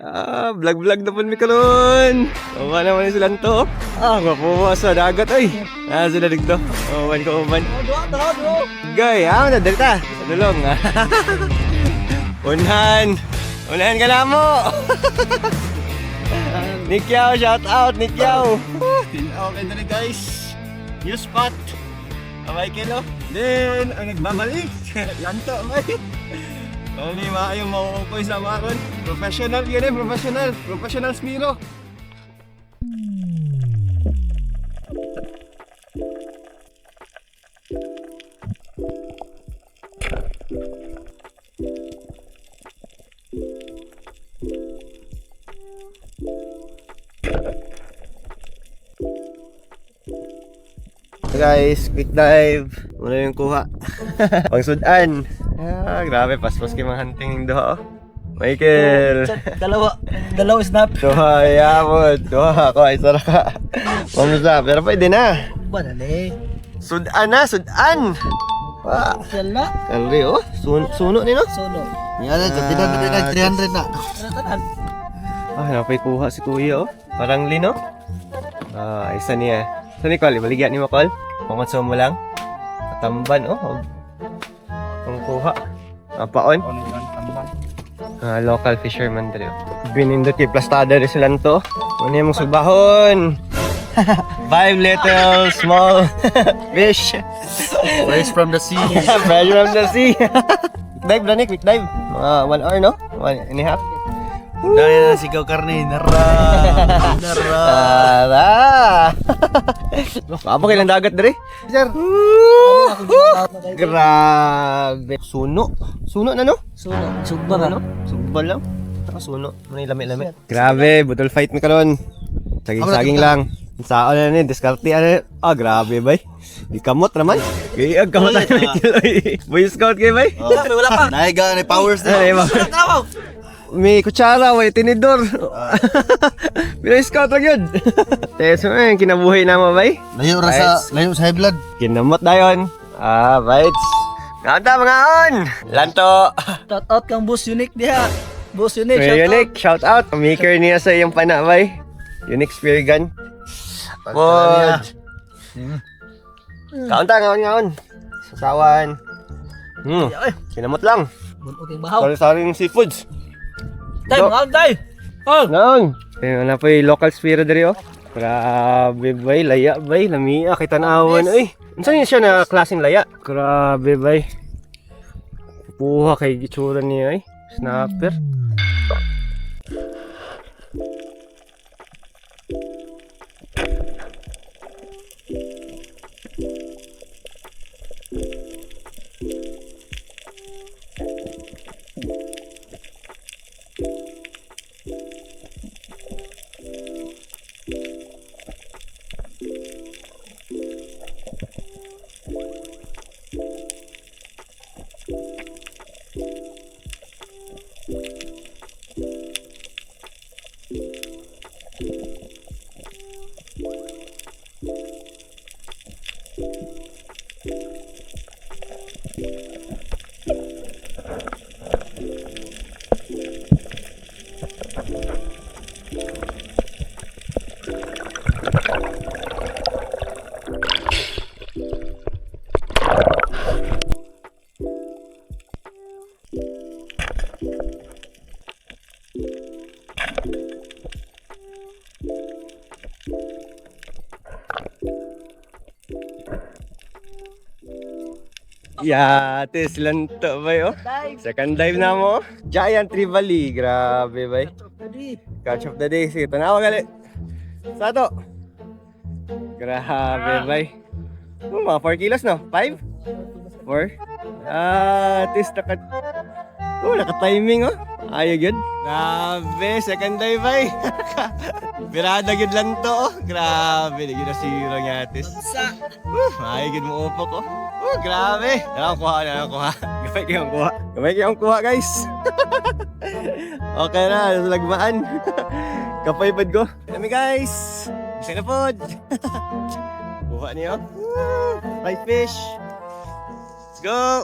Vlog-vlog na po mi karon. Uwan naman ni silang to. Mapuwa sa dagat ay. Sila dito. Uwan ko uwan. Gay, na dalita. Sa dulong. Unahan ka na mo. Nikyao, shout out Nikyao. Okay na rin guys. New spot. Amay kilo. Then, ang nagmamalik. Lanto, amay. Hindi maayong mauukoy sa maron. Professional yun professional. Professional Smiro. Guys, quick dive. Muna yung kuha. Pangsudan. Grabe, paspas kayo mga hunting doha. Michael. Dalawa snap. Doha, yamod. Doha, ako ay saraka. Pamusa, pero pwede na. Banale. Sudan na, sudan. Sala. Kalri, suno ni no? Solo. Yan, sa 300 na. Napay kuha si kuya Parang lino. Isa niya. Sa ni Col, baligyan ni mo Col. Pangotso mo lang. Katamban ang kuha. Paon. Local fisherman dito. Binindot kay plastada rin silang to. Ano yung subahon? 5 little small fish. Fresh from the sea. Fresh from the sea. Dive, Brani, quick dive. 1 hour, no? 1.5. Dahil na sigaw karne. Nara. Apa kailang dagat diri? Sir. Grabe. Suno na no? Sugba na. Sugbal lang. Suno. May lami-lami. Grabe, bottle fight mi karon. Saging lang. Saan na ni diskarte ano? Grabe bay. Di kamot naman. Kaya kamot na Boy Scout kay bay. Wala pa. Naiga na powers na. May kutsara, may tinidor. Boy Scout lang yun. Teso kinabuhay na mo bay. Layo sa high blood. Kinamot na yun. Bites. Kanta mga on! Lanto! Shout out kang Boss Unique diha. Boss Unique, Kuya Unique, shout out. Maker niya sa iyong panabay. Unique Spear Gun. Pod! Kaunta, ngaon. Sasawan. Kinamot lang. Okay, bahaw. Saring seafoods. Tay, mga tay. Ngaon. Wala po yung local spear diri Grabe bay, laya bay, lamia, kita naawan. Saan siya na klaseng laya? Grabe bay. Puha kay gitsura niya Snapper. Yates lanto bay Second dive na mo. Giant Trevally. Grabe bay. Catch of the day. Sige, tanawa gali. Sato. Grabe bay. Mga 4 kilos no? 5? 4? Tis naka-timing Ayog yun. Grabe, second dive bay. Birada yun lang to Grabe, di na zero nga tis. Ayog yun mo upok grabe. Nalang kuha. Gamay kayong kuha guys. Okay na, lagmaan. Kapaypad ko. Kami guys. Isa na pod. Kuha niyo. Right fish. Let's go.